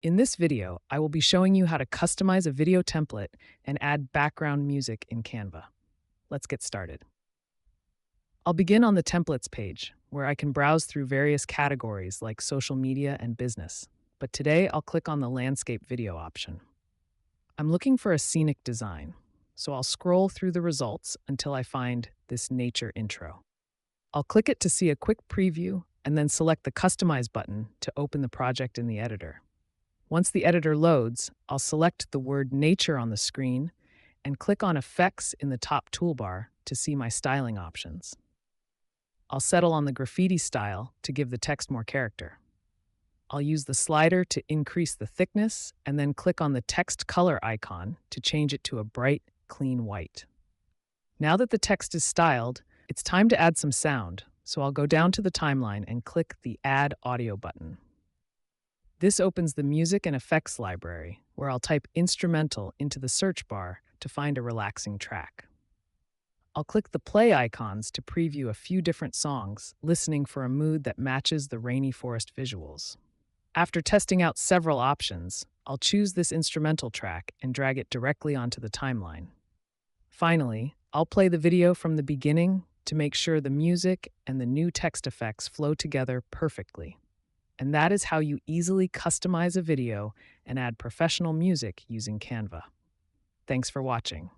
In this video, I will be showing you how to customize a video template and add background music in Canva. Let's get started. I'll begin on the templates page, where I can browse through various categories like social media and business. But today, I'll click on the landscape video option. I'm looking for a scenic design, so I'll scroll through the results until I find this nature intro. I'll click it to see a quick preview and then select the Customize button to open the project in the editor. Once the editor loads, I'll select the word nature on the screen and click on Effects in the top toolbar to see my styling options. I'll settle on the graffiti style to give the text more character. I'll use the slider to increase the thickness and then click on the text color icon to change it to a bright, clean white. Now that the text is styled, it's time to add some sound, so I'll go down to the timeline and click the Add Audio button. This opens the Music and Effects library, where I'll type instrumental into the search bar to find a relaxing track. I'll click the play icons to preview a few different songs, listening for a mood that matches the rainy forest visuals. After testing out several options, I'll choose this instrumental track and drag it directly onto the timeline. Finally, I'll play the video from the beginning to make sure the music and the new text effects flow together perfectly. And that is how you easily customize a video and add professional music using Canva. Thanks for watching.